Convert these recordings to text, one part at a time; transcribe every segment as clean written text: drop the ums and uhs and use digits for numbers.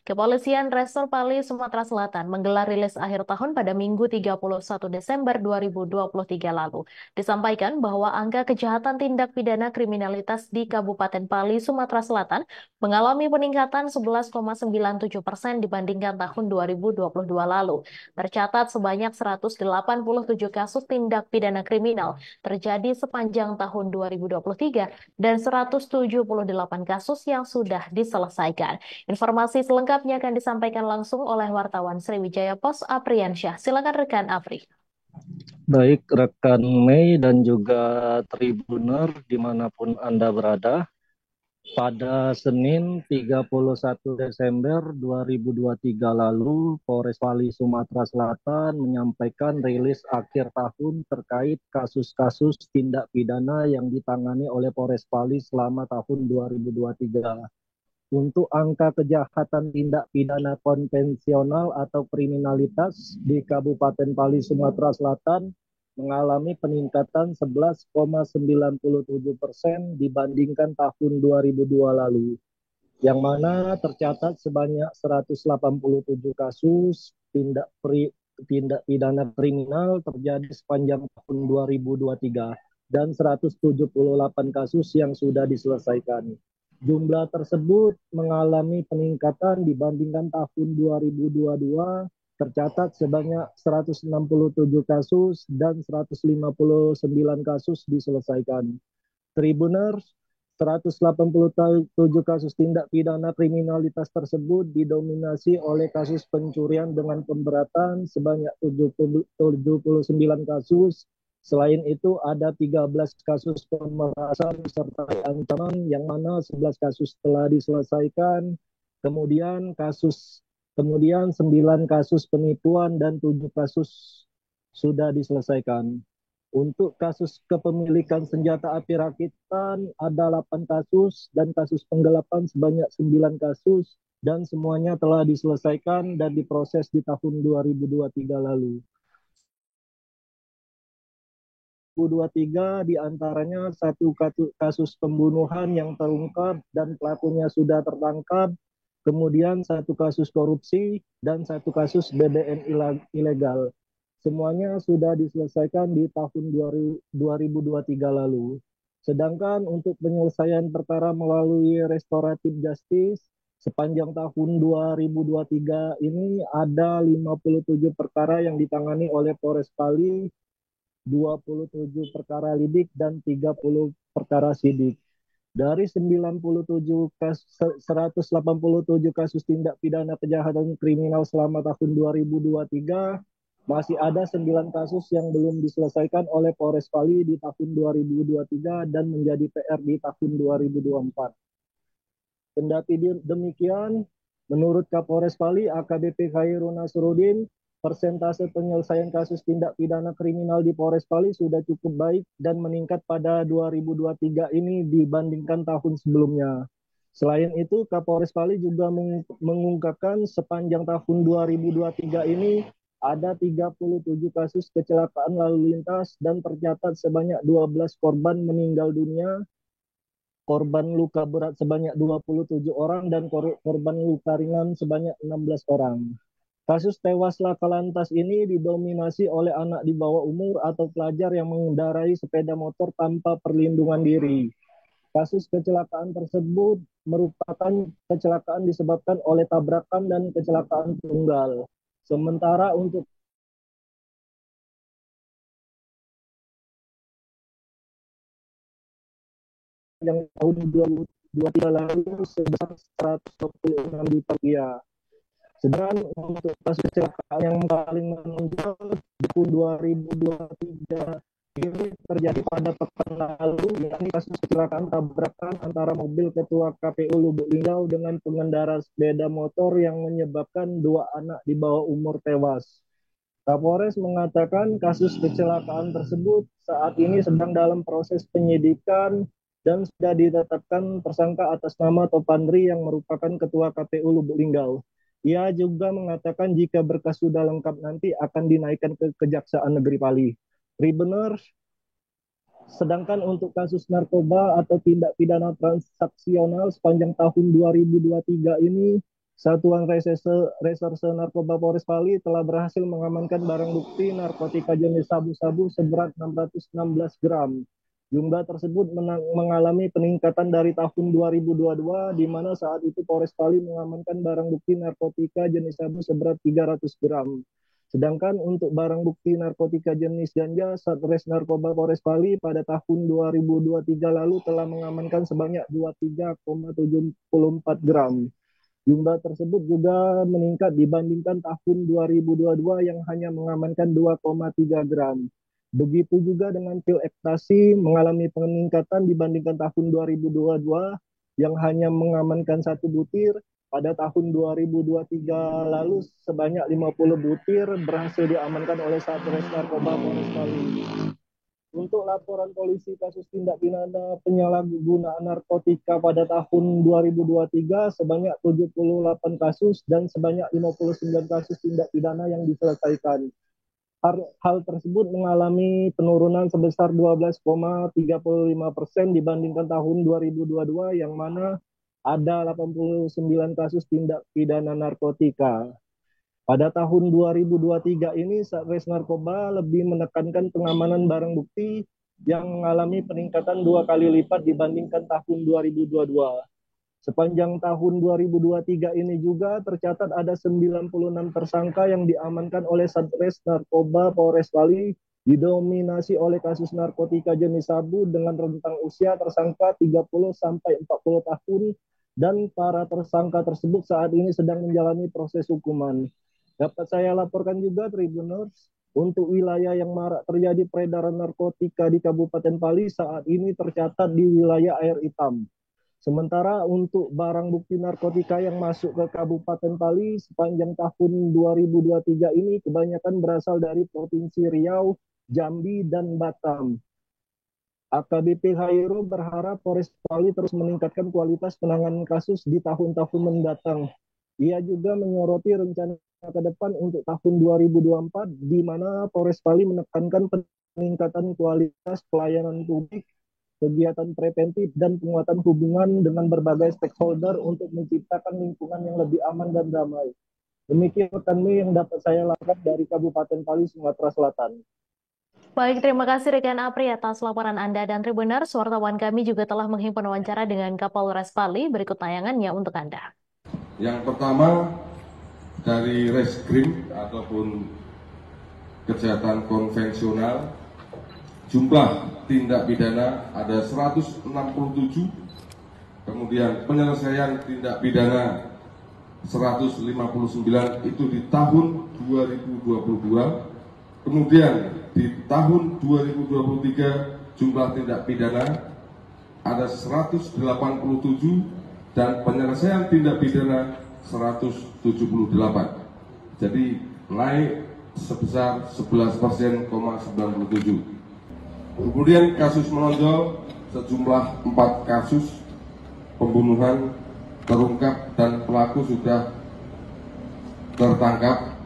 Kepolisian Resor Pali, Sumatera Selatan menggelar rilis akhir tahun pada Minggu 31 Desember 2023 lalu. Disampaikan bahwa angka kejahatan tindak pidana kriminalitas di Kabupaten Pali, Sumatera Selatan mengalami peningkatan 11,97% dibandingkan tahun 2022 lalu. Tercatat sebanyak 187 kasus tindak pidana kriminal terjadi sepanjang tahun 2023 dan 178 kasus yang sudah diselesaikan. Informasi selengkapnya akan disampaikan langsung oleh wartawan Sriwijaya Pos Apriansyah. Silakan rekan Apri. Baik rekan Mei dan juga Tribuner dimanapun Anda berada, pada Senin 31 Desember 2023 lalu, Polres Pali Sumatera Selatan menyampaikan rilis akhir tahun terkait kasus-kasus tindak pidana yang ditangani oleh Polres Pali selama tahun 2023. Untuk angka kejahatan tindak pidana konvensional atau kriminalitas di Kabupaten Pali, Sumatera Selatan mengalami peningkatan 11,97% dibandingkan tahun 2002 lalu, yang mana tercatat sebanyak 187 kasus tindak pidana kriminal terjadi sepanjang tahun 2023 dan 178 kasus yang sudah diselesaikan. Jumlah tersebut mengalami peningkatan dibandingkan tahun 2022, tercatat sebanyak 167 kasus dan 159 kasus diselesaikan. Tribuners, 187 kasus tindak pidana kriminalitas tersebut didominasi oleh kasus pencurian dengan pemberatan sebanyak 79 kasus. Selain itu ada 13 kasus pemerasan serta ancaman yang mana 11 kasus telah diselesaikan. Kemudian 9 kasus penipuan dan 7 kasus sudah diselesaikan. Untuk kasus kepemilikan senjata api rakitan ada 8 kasus dan kasus penggelapan sebanyak 9 kasus dan semuanya telah diselesaikan dan diproses di tahun 2023 lalu. 2023 diantaranya satu kasus pembunuhan yang terungkap dan pelakunya sudah tertangkap, kemudian satu kasus korupsi dan satu kasus BBM ilegal. Semuanya sudah diselesaikan di tahun 2023 lalu. Sedangkan untuk penyelesaian perkara melalui restoratif justice, sepanjang tahun 2023 ini ada 57 perkara yang ditangani oleh Polres Pali, 27 perkara lidik dan 30 perkara sidik. Dari 187 kasus tindak pidana kejahatan kriminal selama tahun 2023, masih ada 9 kasus yang belum diselesaikan oleh Polres Pali di tahun 2023 dan menjadi PR di tahun 2024. Kendati demikian, menurut Kapolres Pali AKBP Khairul Nasruddin, persentase penyelesaian kasus tindak pidana kriminal di Polres Pali sudah cukup baik dan meningkat pada 2023 ini dibandingkan tahun sebelumnya. Selain itu, Kapolres Pali juga mengungkapkan sepanjang tahun 2023 ini ada 37 kasus kecelakaan lalu lintas dan tercatat sebanyak 12 korban meninggal dunia, korban luka berat sebanyak 27 orang, dan korban luka ringan sebanyak 16 orang. Kasus tewas laka lantas ini didominasi oleh anak di bawah umur atau pelajar yang mengendarai sepeda motor tanpa perlindungan diri. Kasus kecelakaan tersebut merupakan kecelakaan disebabkan oleh tabrakan dan kecelakaan tunggal. Sementara untuk yang tahun 2023 lalu sebesar 126 juta rupiah. Sedangkan untuk kasus kecelakaan yang paling menonjol di tahun 2023 ini terjadi pada pekan lalu, yakni kasus kecelakaan tabrakan antara mobil Ketua KPU Lubuk Linggau dengan pengendara sepeda motor yang menyebabkan 2 anak di bawah umur tewas. Kapolres mengatakan kasus kecelakaan tersebut saat ini sedang dalam proses penyidikan dan sudah ditetapkan tersangka atas nama Topandri yang merupakan Ketua KPU Lubuk Linggau. Ia juga mengatakan jika berkas sudah lengkap nanti akan dinaikkan ke Kejaksaan Negeri Pali. Tribuners, sedangkan untuk kasus narkoba atau tindak pidana transaksional sepanjang tahun 2023 ini Satuan Reserse Narkoba Polres Bali telah berhasil mengamankan barang bukti narkotika jenis sabu-sabu seberat 616 gram. Jumlah tersebut mengalami peningkatan dari tahun 2022, di mana saat itu Polres Bali mengamankan barang bukti narkotika jenis sabu seberat 300 gram. Sedangkan untuk barang bukti narkotika jenis ganja, Satres Narkoba Polres Bali pada tahun 2023 lalu telah mengamankan sebanyak 23,74 gram. Jumlah tersebut juga meningkat dibandingkan tahun 2022 yang hanya mengamankan 2,3 gram. Begitu juga dengan pil ekstasi mengalami peningkatan dibandingkan tahun 2022 yang hanya mengamankan 1 butir. Pada tahun 2023 lalu sebanyak 50 butir berhasil diamankan oleh Satres Narkoba Polres Bali. Untuk laporan polisi kasus tindak pidana penyalahgunaan narkotika pada tahun 2023 sebanyak 78 kasus dan sebanyak 59 kasus tindak pidana yang diselesaikan. Hal tersebut mengalami penurunan sebesar 12,35% dibandingkan tahun 2022 yang mana ada 89 kasus tindak pidana narkotika. Pada tahun 2023 ini, Satres Narkoba lebih menekankan pengamanan barang bukti yang mengalami peningkatan 2 kali lipat dibandingkan tahun 2022. Sepanjang tahun 2023 ini juga tercatat ada 96 tersangka yang diamankan oleh Satres Narkoba Polres Bali, didominasi oleh kasus narkotika jenis sabu dengan rentang usia tersangka 30 sampai 40 tahun dan para tersangka tersebut saat ini sedang menjalani proses hukuman. Dapat saya laporkan juga Tribuners, untuk wilayah yang marak terjadi peredaran narkotika di Kabupaten Bali saat ini tercatat di wilayah Air Hitam. Sementara untuk barang bukti narkotika yang masuk ke Kabupaten Bali sepanjang tahun 2023 ini kebanyakan berasal dari Provinsi Riau, Jambi, dan Batam. AKBP Khairul berharap Polres Bali terus meningkatkan kualitas penanganan kasus di tahun-tahun mendatang. Ia juga menyoroti rencana ke depan untuk tahun 2024, di mana Polres Bali menekankan peningkatan kualitas pelayanan publik, kegiatan preventif, dan penguatan hubungan dengan berbagai stakeholder untuk menciptakan lingkungan yang lebih aman dan damai. Demikian rekan yang dapat saya lakukan dari Kabupaten Bali, Sumatera Selatan. Baik, terima kasih rekan Apri atas laporan Anda dan Tribuners. Wartawan kami juga telah menghimpun wawancara dengan Kapolres Bali. Berikut tayangannya untuk Anda. Yang pertama dari reskrim ataupun kejahatan konvensional, jumlah tindak pidana ada 167, kemudian penyelesaian tindak pidana 159 itu di tahun 2022, kemudian di tahun 2023 jumlah tindak pidana ada 187 dan penyelesaian tindak pidana 178. Jadi naik sebesar 11,97%. Kemudian kasus menonjol sejumlah 4 kasus pembunuhan terungkap dan pelaku sudah tertangkap.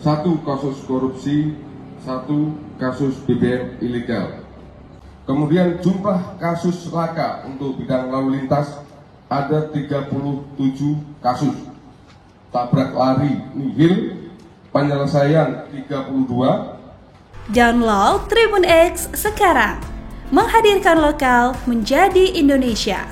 1 kasus korupsi, 1 kasus BBM ilegal. Kemudian jumlah kasus laka untuk bidang lalu lintas ada 37 kasus. Tabrak lari nihil, penyelesaian 32. Download Tribun X sekarang, menghadirkan lokal menjadi Indonesia.